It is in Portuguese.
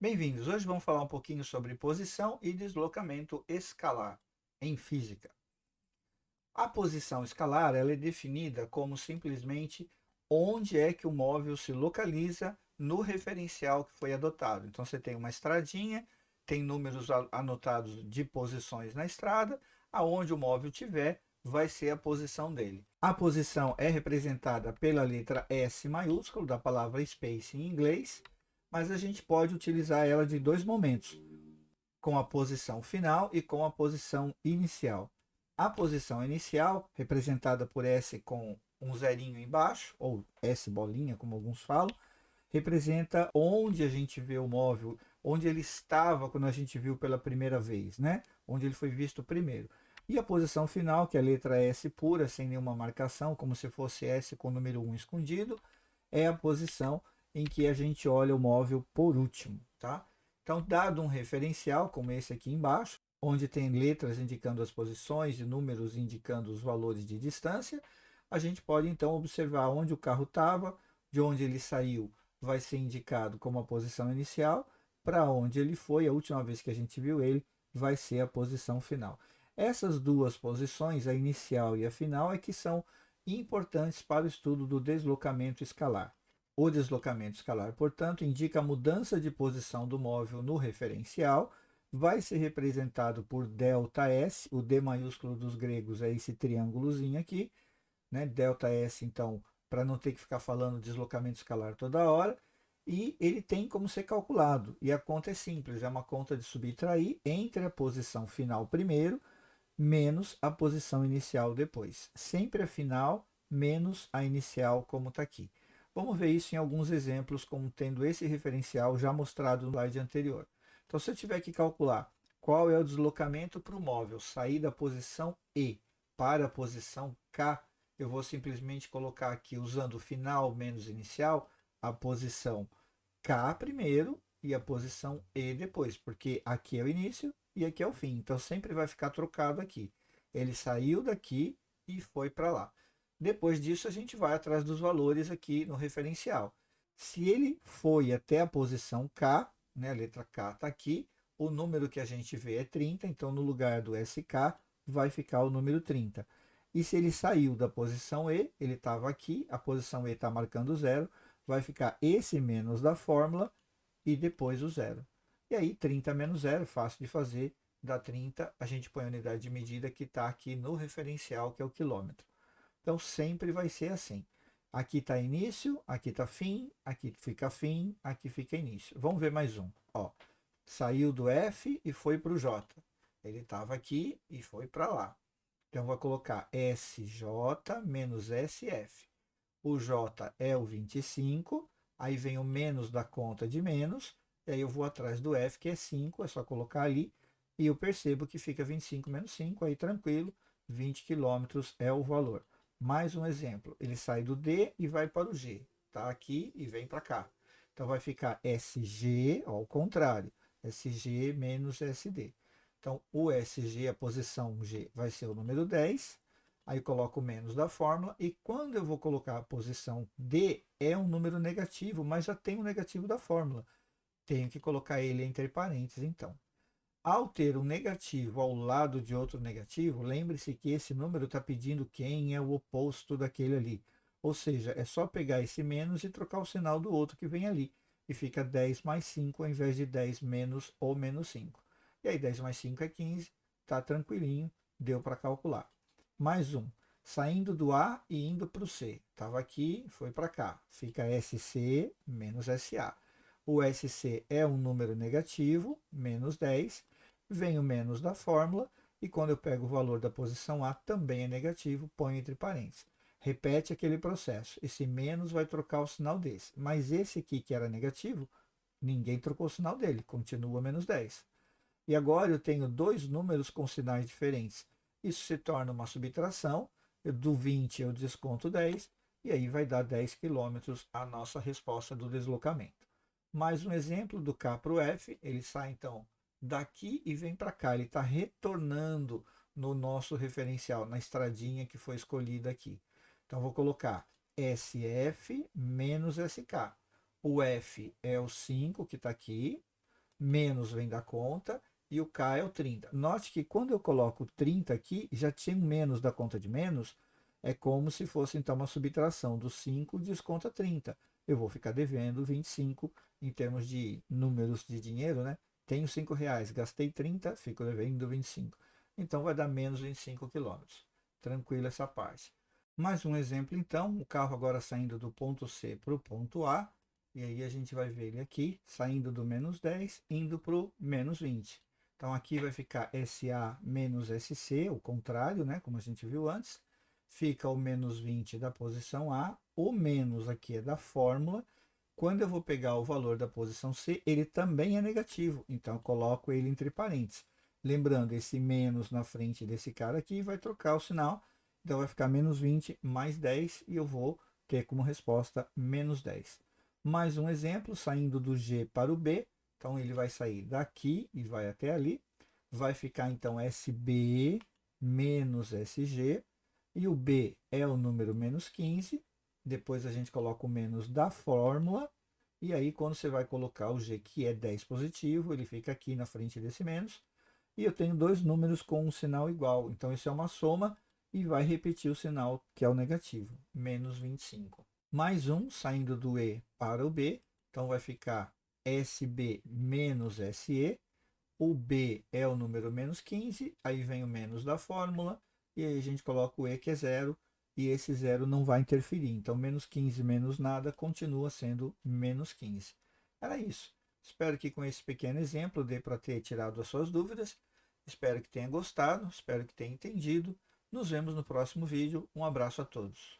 Bem-vindos! Hoje vamos falar um pouquinho sobre posição e deslocamento escalar em física. A posição escalar ela é definida como simplesmente onde é que o móvel se localiza no referencial que foi adotado. Então você tem uma estradinha, tem números anotados de posições na estrada, aonde o móvel tiver vai ser a posição dele. A posição é representada pela letra S maiúsculo da palavra space em inglês, mas a gente pode utilizar ela de dois momentos, com a posição final e com a posição inicial. A posição inicial, representada por S com um zerinho embaixo, ou S bolinha, como alguns falam, representa onde a gente vê o móvel, onde ele estava quando a gente viu pela primeira vez, né? Onde ele foi visto primeiro. E a posição final, que é a letra S pura, sem nenhuma marcação, como se fosse S com o número 1 escondido, é a posição em que a gente olha o móvel por último, tá? Então, dado um referencial, como esse aqui embaixo, onde tem letras indicando as posições e números indicando os valores de distância, a gente pode então observar onde o carro estava, de onde ele saiu, vai ser indicado como a posição inicial, para onde ele foi, a última vez que a gente viu ele, vai ser a posição final. Essas duas posições, a inicial e a final, é que são importantes para o estudo do deslocamento escalar. O deslocamento escalar, portanto, indica a mudança de posição do móvel no referencial, vai ser representado por ΔS, o D maiúsculo dos gregos é esse triângulozinho aqui, né? ΔS, então, para não ter que ficar falando deslocamento escalar toda hora, e ele tem como ser calculado. E a conta é simples, é uma conta de subtrair entre a posição final primeiro menos a posição inicial depois. Sempre a final menos a inicial, como está aqui. Vamos ver isso em alguns exemplos, como tendo esse referencial já mostrado no slide anterior. Então, se eu tiver que calcular qual é o deslocamento para o móvel sair da posição E para a posição K, eu vou simplesmente colocar aqui, usando o final menos inicial, a posição K primeiro e a posição E depois, porque aqui é o início e aqui é o fim. Então sempre vai ficar trocado aqui. Ele saiu daqui e foi para lá. Depois disso, a gente vai atrás dos valores aqui no referencial. Se ele foi até a posição K, né, a letra K está aqui, o número que a gente vê é 30, então no lugar do SK vai ficar o número 30. E se ele saiu da posição E, ele estava aqui, a posição E está marcando zero, vai ficar esse menos da fórmula e depois o zero. E aí 30 menos zero, fácil de fazer, dá 30, a gente põe a unidade de medida que está aqui no referencial, que é o quilômetro. Então sempre vai ser assim. Aqui está início, aqui está fim, aqui fica início. Vamos ver mais um. Ó, saiu do F e foi para o J. Ele estava aqui e foi para lá. Então vou colocar SJ menos SF. O J é o 25, aí vem o menos da conta de menos, e aí eu vou atrás do F, que é 5, é só colocar ali, e eu percebo que fica 25 menos 5, aí tranquilo, 20 quilômetros é o valor. Mais um exemplo, ele sai do D e vai para o G, tá aqui e vem para cá. Então vai ficar SG, ao contrário, SG menos SD. Então o SG, a posição G, vai ser o número 10, aí coloco o menos da fórmula, e quando eu vou colocar a posição D, é um número negativo, mas já tem o negativo da fórmula. Tenho que colocar ele entre parênteses, então. Ao ter um negativo ao lado de outro negativo, lembre-se que esse número está pedindo quem é o oposto daquele ali. Ou seja, é só pegar esse menos e trocar o sinal do outro que vem ali. E fica 10 mais 5 ao invés de 10 menos ou menos 5. E aí 10 mais 5 é 15, tá tranquilinho, deu para calcular. Mais um, saindo do A e indo para o C. Estava aqui, foi para cá. Fica SC menos SA. O SC é um número negativo, menos 10, vem o menos da fórmula, e quando eu pego o valor da posição A, também é negativo, põe entre parênteses. Repete aquele processo. Esse menos vai trocar o sinal desse. Mas esse aqui que era negativo, ninguém trocou o sinal dele, continua menos 10. E agora eu tenho dois números com sinais diferentes. Isso se torna uma subtração. Do 20 eu desconto 10, e aí vai dar 10 quilômetros a nossa resposta do deslocamento. Mais um exemplo do K para o F, ele sai então daqui e vem para cá, ele está retornando no nosso referencial, na estradinha que foi escolhida aqui. Então vou colocar SF menos SK. O F é o 5 que está aqui, menos vem da conta e o K é o 30. Note que quando eu coloco 30 aqui, já tinha um menos da conta de menos, é como se fosse então uma subtração do 5 desconta 30. Eu vou ficar devendo 25 em termos de números de dinheiro, né? Tenho R$ 5, gastei 30, fico devendo 25. Então vai dar menos 25 quilômetros. Tranquilo essa parte. Mais um exemplo então, o carro agora saindo do ponto C para o ponto A, e aí a gente vai ver ele aqui, saindo do menos 10, indo para o menos 20. Então aqui vai ficar SA menos SC, o contrário, né, como a gente viu antes. Fica o menos 20 da posição A, o menos aqui é da fórmula. Quando eu vou pegar o valor da posição C, ele também é negativo, então eu coloco ele entre parênteses. Lembrando, esse menos na frente desse cara aqui vai trocar o sinal, então vai ficar menos 20 mais 10 e eu vou ter como resposta menos 10. Mais um exemplo, saindo do G para o B, então ele vai sair daqui e vai até ali, vai ficar então SB menos SG, e o B é o número menos 15, depois a gente coloca o menos da fórmula, e aí quando você vai colocar o G, que é 10 positivo, ele fica aqui na frente desse menos, e eu tenho dois números com um sinal igual, então isso é uma soma, e vai repetir o sinal que é o negativo, menos 25. Mais um, saindo do E para o B, então vai ficar SB menos SE, o B é o número menos 15, aí vem o menos da fórmula, e aí a gente coloca o E que é zero, e esse zero não vai interferir. Então, menos 15 menos nada continua sendo menos 15. Era isso. Espero que com esse pequeno exemplo dê para ter tirado as suas dúvidas. Espero que tenha gostado, espero que tenha entendido. Nos vemos no próximo vídeo. Um abraço a todos.